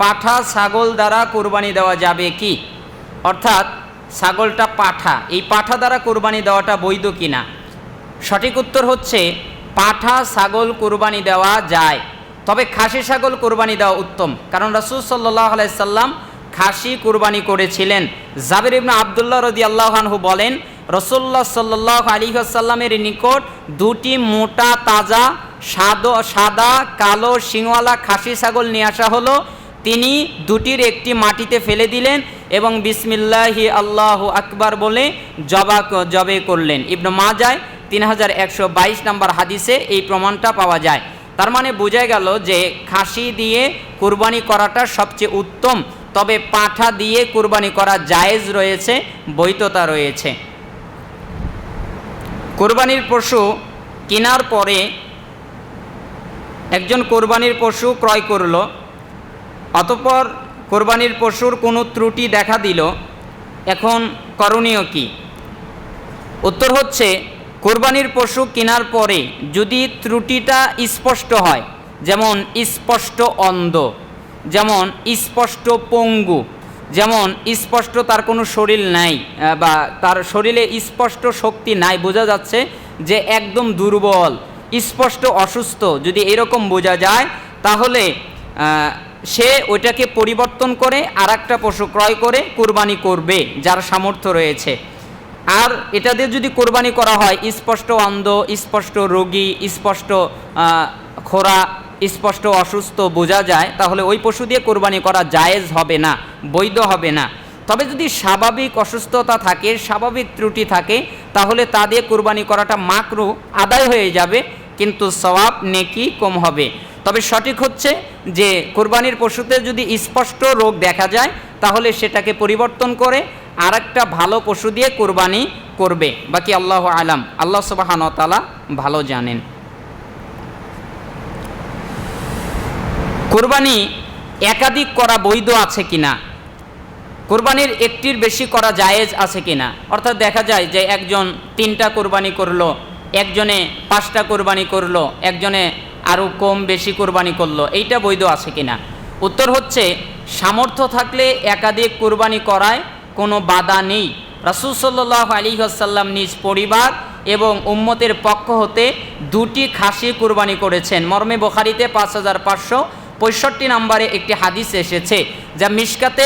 পাঠা ছাগল দ্বারা কোরবানি দেওয়া যাবে কি? অর্থাৎ ছাগলটা পাঠা, এই পাঠা দ্বারা কোরবানি দেওয়াটা বৈধ কিনা? সঠিক উত্তর হচ্ছে পাঠা ছাগল কোরবানি দেওয়া যায়, তবে খাসি ছাগল কোরবানি দেওয়া উত্তম, কারণ রাসূল সাল্লাল্লাহু আলাইহি সাল্লাম খাসি কোরবানি করেছিলেন। জাবির ইবনে আব্দুল্লাহ রাদিয়াল্লাহু আনহু বলেন, রাসূলুল্লাহ সাল্লাল্লাহু আলাইহি ওয়াসাল্লামের নিকট দুটি মোটা তাজা সাদা কালো শিংওয়ালা খাসি ছাগল নিয়ে আসা হলো। তিনি দুটির একটি মাটিতে ফেলে দিলেন এবং বিসমিল্লাহি আল্লাহু আকবার বলে জবে করলেন। ইবনে মাজাহ 3122 নম্বর হাদিসে এই প্রমাণটা পাওয়া যায়। তার মানে বোঝা গেল যে খাসি দিয়ে কুরবানি করাটা সবচেয়ে উত্তম, তবে পাঠা দিয়ে কুরবানি করা জায়েজ রয়েছে, বৈধতা রয়েছে। কোরবানির পশু কেনার পরে একজন কোরবানির পশু ক্রয় করল, অতঃপর কোরবানির পশুর কোনো ত্রুটি দেখা দিল, এখন করণীয় কি? উত্তর হচ্ছে কোরবানির পশু কেনার পরে যদি ত্রুটিটা স্পষ্ট হয়, যেমন স্পষ্ট অন্ধ, যেমন স্পষ্ট পঙ্গু, যেমন স্পষ্ট তার কোনো শরীর নাই বা তার শরীরে স্পষ্ট শক্তি নাই, বোঝা যাচ্ছে যে একদম দুর্বল, স্পষ্ট অসুস্থ, যদি এরকম বোঝা যায় তাহলে সে ওইটাকে পরিবর্তন করে আর একটা পশু ক্রয় করে কোরবানি করবে যার সামর্থ্য রয়েছে। আর এটা দিয়ে যদি কোরবানি করা হয় স্পষ্ট অন্ধ, স্পষ্ট রোগী, স্পষ্ট খোরা, স্পষ্ট অসুস্থ বোঝা যায়, তাহলে ওই পশু দিয়ে কোরবানি করা জায়েজ হবে না, বৈধ হবে না। তবে যদি স্বাভাবিক অসুস্থতা থাকে, স্বাভাবিক ত্রুটি থাকে, তাহলে তা দিয়ে কোরবানি করাটা মাকরুহ, আদায় হয়ে যাবে, কিন্তু সওয়াব নেকি কম হবে। তবে সঠিক হচ্ছে যে কোরবানির পশুতে যদি স্পষ্ট রোগ দেখা যায় তাহলে সেটাকে পরিবর্তন করে আর একটা ভালো পশু দিয়ে কোরবানি করবে। বাকি আল্লাহু আলাম, আল্লাহ সুবহানাহু ওয়া তাআলা ভালো জানেন। কোরবানি একাধিক করা বৈধ আছে কিনা? কোরবানির একটির বেশি করা জায়েজ আছে কিনা? অর্থাৎ দেখা যায় যে একজন 3টা কোরবানি করলো, একজনে 5টা কোরবানি করলো, একজনে আরও কম বেশি কোরবানি করলো, এইটা বৈধ আছে কিনা? উত্তর হচ্ছে সামর্থ্য থাকলে একাধিক কোরবানি করায় কোনো বাধা নেই। রাসূল সাল্লাল্লাহু আলাইহি ওয়াসাল্লাম নিজ পরিবার এবং উম্মতের পক্ষ হতে 2টি খাসি কোরবানি করেছেন। মর্মে বুখারীতে 5565 নম্বরে একটি হাদিস এসেছে, যা মিশকাতে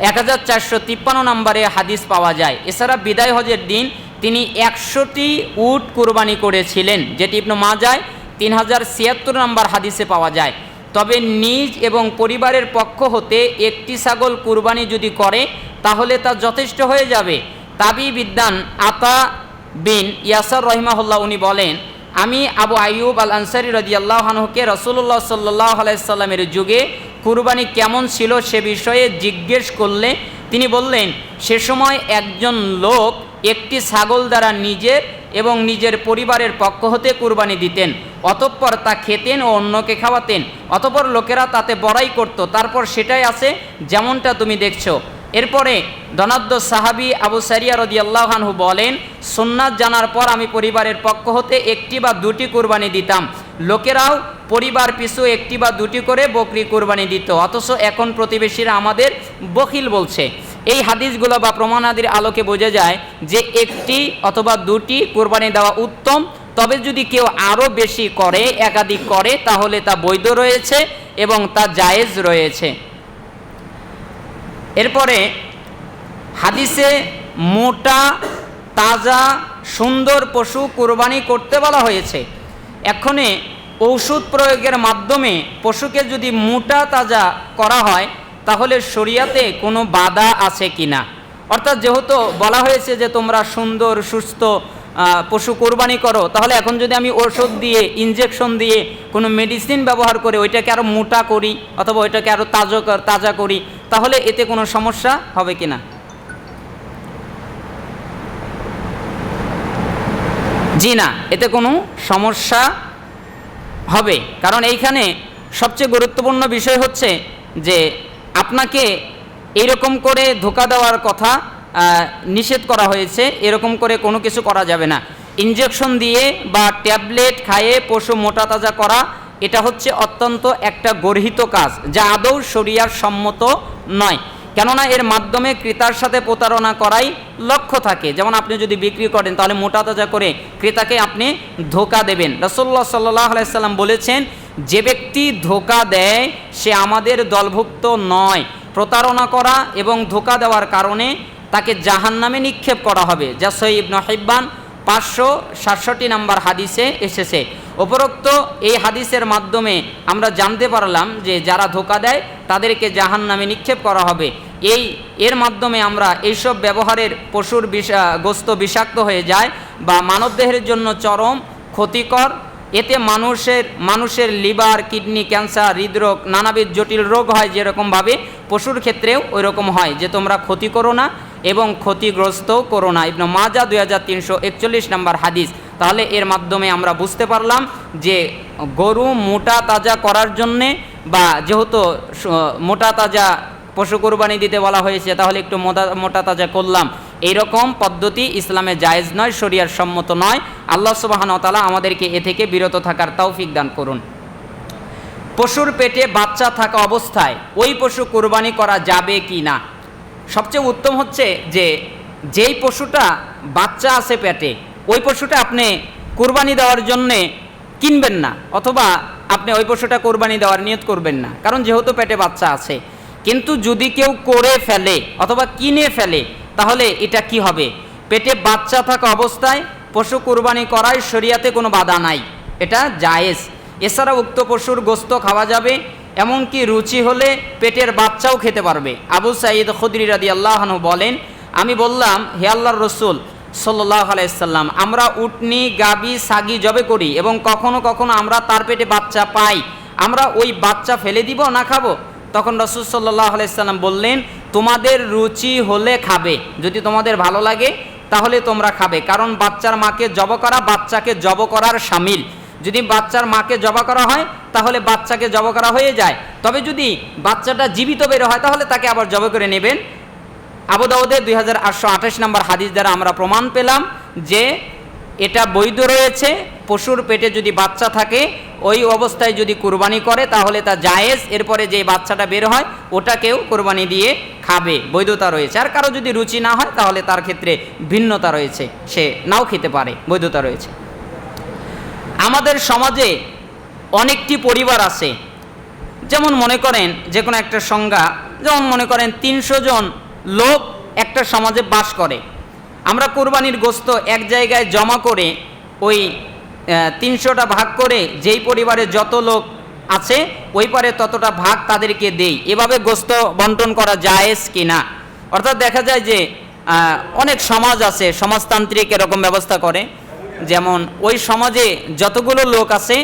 1453 নম্বরে হাদিস পাওয়া যায়। এছাড়া বিদায় হজের দিন তিনি 100টি উট কোরবানি করেছিলেন, যেটি ইবনে মাজাহ 3076 নম্বর হাদিসে পাওয়া যায়। তবে নিজ এবং পরিবারের পক্ষ হতে একটি ছাগল কুরবানি যদি করে তাহলে তা যথেষ্ট হয়ে যাবে। তাবি বিদ্যান আতা বিন ইয়াসার রহিমাহুল্লাহ উনি বলেন, আমি আবু আইয়ুব আল আনসারী রাদিয়াল্লাহু আনহুকে রাসূলুল্লাহ সাল্লাল্লাহু আলাইহি সাল্লামের যুগে কুরবানি কেমন ছিল সে বিষয়ে জিজ্ঞেস করলে তিনি বললেন, সে সময় একজন লোক একটি ছাগল দ্বারা নিজের এবং নিজের পরিবারের পক্ষ হতে কুরবানি দিতেন, অতঃপর তা খেতেন ও অন্যকে খাওয়াতেন, অতঃপর লোকেরা তাতে বড়াই করত, তারপর সেটাই আছে যেমনটা তুমি দেখছো। এরপরে ধনাঢ্য সাহাবী আবু সারিয়া রাদিয়াল্লাহু আনহু বলেন, সুন্নাত জানার পর আমি পরিবারের পক্ষ হতে 1টি বা 2টি কুরবানি দিতাম, লোকেরাও পরিবার পিছু 1টি বা 2টি করে বকরি কুরবানি দিত, অথচ এখন প্রতিবেশীরা আমাদের বখিল বলছে। এই হাদিসগুলো বা প্রমাণাদির আলোকে বোঝা যায় যে 1টি অথবা 2টি কুরবানি দেওয়া উত্তম, তবে যদি কেউ আরও বেশি করে, একাধিক করে, তাহলে তা বৈধ রয়েছে এবং তা জায়েজ রয়েছে। এরপরে হাদিসে মোটা তাজা সুন্দর পশু কুরবানি করতে বলা হয়েছে। এক্ষণে ঔষধ প্রয়োগের মাধ্যমে পশুকে যদি মোটা তাজা করা হয় তাহলে শরীয়তে কোনো বাধা আছে কিনা? অর্থাৎ যেহেতু বলা হয়েছে যে তোমরা সুন্দর সুস্থ পশু কোরবানি করো, তাহলে এখন যদি আমি ওষুধ দিয়ে, ইনজেকশন দিয়ে, কোনো মেডিসিন ব্যবহার করে ওইটাকে আরও মোটা করি অথবা ওইটাকে আরও তাজা করি, তাহলে এতে কোনো সমস্যা হবে কিনা? জি না, এতে কোনো সমস্যা হবে, কারণ এইখানে সবচেয়ে গুরুত্বপূর্ণ বিষয় হচ্ছে যে আপনাকে এইরকম করে ধোঁকা দেওয়ার কথা নিষেধ করা হয়েছে, এরকম করে কোনো কিছু করা যাবে না। ইনজেকশন দিয়ে বা ট্যাবলেট খাইয়ে পশু মোটা তাজা করা এটা হচ্ছে অত্যন্ত একটা গর্হিত কাজ, যা আদৌ শরিয়ার সম্মত নয়। কেননা এর মাধ্যমে ক্রেতার সাথে প্রতারণা করাই লক্ষ্য থাকে। যেমন আপনি যদি বিক্রি করেন তাহলে মোটা তাজা করে ক্রেতাকে আপনি ধোঁকা দেবেন। রাসূলুল্লাহ সাল্লাল্লাহু আলাইহি সাল্লাম বলেছেন, যে ব্যক্তি ধোঁকা দেয় সে আমাদের দলভুক্ত নয়। প্রতারণা করা এবং ধোঁকা দেওয়ার কারণে তাকে জাহান্নামে নিক্ষেপ করা হবে, যা সহিহ ইবনে হিব্বান 567 নম্বর হাদিসে এসেছে। উপরোক্ত এই হাদিসের মাধ্যমে আমরা জানতে পারলাম যে যারা ধোঁকা দেয় তাদেরকে জাহান্নামে নিক্ষেপ করা হবে। এর মাধ্যমে আমরা এইসব ব্যবহারের পশুর গোস্ত বিষাক্ত হয়ে যায় বা মানবদেহের জন্য চরম ক্ষতিকর। এতে মানুষের লিভার, কিডনি, ক্যান্সার, হৃদরোগ, নানাবিধ জটিল রোগ হয়। যেরকমভাবে পশুর ক্ষেত্রেও ওই রকম হয় যে তোমরা ক্ষতি করো না এবং ক্ষতিগ্রস্তও করো না। ইবনে মাজাহ 2341 নম্বর হাদিস। তাহলে এর মাধ্যমে আমরা বুঝতে পারলাম যে গরু মোটা তাজা করার জন্যে, বা যেহেতু মোটা তাজা পশু কোরবানি দিতে বলা হয়েছে, তাহলে একটু মোটা তাজা করলাম, এইরকম পদ্ধতি ইসলামে জায়েজ নয়, শরিয়ার সম্মত নয়। আল্লাহ সুবহানাহু ওয়া তাআলা আমাদেরকে এ থেকে বিরত থাকার তৌফিক দান করুন। পশুর পেটে বাচ্চা থাকা অবস্থায় ওই পশু কোরবানি করা যাবে কি না? সবচেয়ে উত্তম হচ্ছে যে যেই পশুটা বাচ্চা আছে পেটে, ওই পশুটা আপনি কোরবানি দেওয়ার জন্যে কিনবেন না, অথবা আপনি ওই পশুটা কোরবানি দেওয়ার নিয়ত করবেন না, কারণ যেহেতু পেটে বাচ্চা আছে। কিন্তু যদি কেউ করে ফেলে অথবা কিনে ফেলে, তাহলে এটা কি হবে? পেটে বাচ্চা থাকা অবস্থায় পশু কোরবানি করায় শরিয়াতে কোনো বাধা নাই, এটা জায়েজ। এছাড়া উক্ত পশুর গোস্ত খাওয়া যাবে, এমনকি রুচি হলে পেটের বাচ্চাও খেতে পারবে। আবু সাঈদ খুদরি রাদিয়াল্লাহু আনহু বলেন, আমি বললাম, হে আল্লাহর রাসূল সাল্লাল্লাহু আলাইহি সাল্লাম, আমরা উটনি, গাবি, ছাগি জবে করি এবং কখনো কখনো আমরা তার পেটে বাচ্চা পাই, আমরা ওই বাচ্চা ফেলে দিব না খাবো? তখন রাসূল সাল্লাল্লাহু আলাইহি সাল্লাম বললেন, তোমাদের রুচি হলে খাবে, যদি তোমাদের ভালো লাগে তাহলে তোমরা খাবে, কারণ বাচ্চার মাকে জব করা বাচ্চাকে জব করার শামিল। যদি বাচ্চার মাকে জবা করা হয় তাহলে বাচ্চাকে জব করা হয়ে যায়। তবে যদি বাচ্চাটা জীবিত বের হয় তাহলে তাকে আবার জব করে নেবেন। আবু দাউদে 2828 নম্বর হাদিস দ্বারা আমরা প্রমাণ পেলাম যে এটা বৈধ রয়েছে। পশুর পেটে যদি বাচ্চা থাকে ওই অবস্থায় যদি কুরবানি করে তাহলে তা জায়েজ। এরপরে যে বাচ্চাটা বের হয় ওটাকেও কুরবানি দিয়ে খাবে, বৈধতা রয়েছে। আর কারো যদি রুচি না হয় তাহলে তার ক্ষেত্রে ভিন্নতা রয়েছে, সে নাও খেতে পারে, বৈধতা রয়েছে। আমাদের সমাজে অনেকটি পরিবার আছে, যেমন মনে করেন যে কোনো একটা সংজ্ঞা, যেমন মনে করেন 300 জন লোক একটা সমাজে বাস করে। আমরা কোরবানির গোস্ত এক জায়গায় জমা করে ওই 300টা ভাগ করে যেই পরিবারে যত লোক আছে ওই পারে ততটা ভাগ তাদেরকে দেই। এভাবে গোস্ত বন্টন করা জায়েজ কিনা? অর্থাৎ দেখা যায় যে অনেক সমাজ আছে সমাজতান্ত্রিক এরকম ব্যবস্থা করে, যেমন ওই সমাজে যতগুলো লোক আছে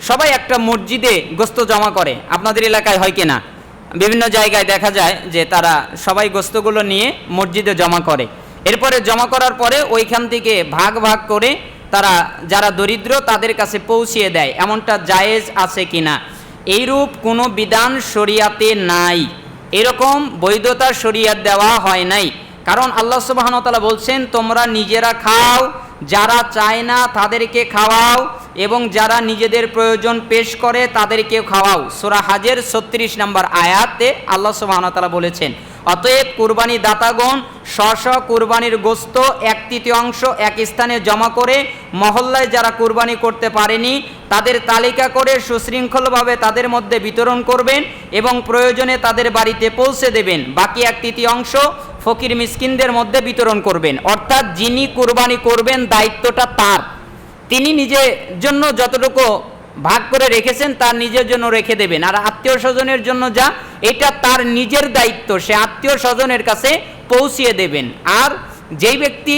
সবাই একটা মসজিদে গোস্ত জমা করে। আপনাদের এলাকায় হয় কিনা? বিভিন্ন জায়গায় দেখা যায় যে তারা সবাই গোস্তগুলো নিয়ে মসজিদে জমা করে। এরপরে জমা করার পরে ওইখান থেকে ভাগ ভাগ করে তারা যারা দরিদ্র তাদের কাছে পৌঁছিয়ে দেয়। এমনটা জায়েজ আছে কিনা? এইরূপ কোনো বিধান শরিয়াতে নাই, এরকম বৈধতা শরিয়াত দেওয়া হয় নাই। কারণ আল্লাহ সুবহানাহু ওয়া তাআলা বলছেন, তোমরা নিজেরা খাও, যারা চায় না তাদেরকে খাওয়াও, এবং যারা নিজেদের প্রয়োজন পেশ করে তাদেরকেও খাওয়াও। সূরা হাজের 36 নম্বর আয়াতে আল্লাহ সুবহানাহু ওয়া তাআলা বলেছেন, অতএব কুরবানি দাতাগণ স্ব কুরবানির গোস্ত 1/3 এক স্থানে জমা করে মহল্লায় যারা কুরবানি করতে পারেনি তাদের তালিকা করে সুশৃঙ্খলভাবে তাদের মধ্যে বিতরণ করবেন এবং প্রয়োজনে তাদের বাড়িতে পৌঁছে দেবেন। বাকি 1/3 ফকির মিসকিনদের মধ্যে বিতরণ করবেন। অর্থাৎ যিনি কুরবানি করবেন দায়িত্বটা তার, তিনি নিজের জন্য যতটুকু ভাগ করে রেখেছেন তার নিজের জন্য রেখে দেবেন। আর আত্মীয় স্বজনের জন্য যা, এটা তার নিজের দায়িত্ব, সে আত্মীয় স্বজনের কাছে পৌঁছিয়ে দেবেন। আর যেই ব্যক্তি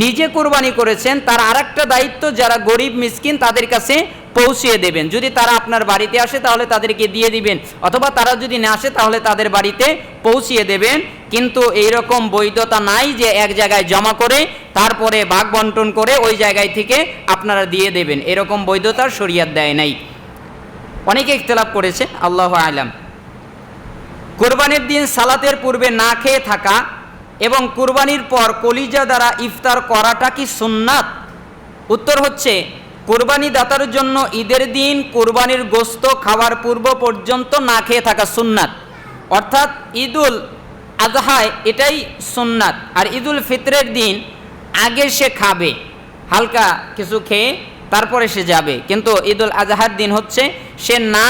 নিজে কুরবানি করেছেন তার আরেকটা দায়িত্ব, যারা গরিব মিসকিন তাদের কাছে পৌঁছিয়ে দেবেন। যদি তারা আপনার বাড়িতে আসে তাহলে তাদেরকে দিয়ে দিবেন, অথবা তারা যদি না আসে তাহলে তাদের বাড়িতে পৌঁছিয়ে দেবেন। কিন্তু এইরকম বৈধতা নাই যে এক জায়গায় জমা করে তারপরে ভাগ বন্টন করে ওই জায়গায় থেকে আপনারা দিয়ে দেবেন, এরকম বৈধতার শরিয়াত দেয় নাই। অনেকে ইখতিলাফ করেছে, আল্লাহু আ'লাম। কুরবানির দিন সালাতের পূর্বে না খেয়ে থাকা এবং কুরবানির পর কলিজা দ্বারা ইফতার করাটা কি সুন্নাত? উত্তর হচ্ছে, কোরবানি দাতার জন্য ঈদের দিন কোরবানির গোশত খাওয়ার পূর্ব পর্যন্ত না খেয়ে থাকা সুন্নাত, অর্থাৎ ঈদুল আজহায় এটাই সুন্নাত। আর ঈদুল ফিতরের দিন আগে সে খাবে হালকা কিছু খেয়ে, তারপরে সে যাবে, কিন্তু ঈদুল আজহার দিন হচ্ছে সে না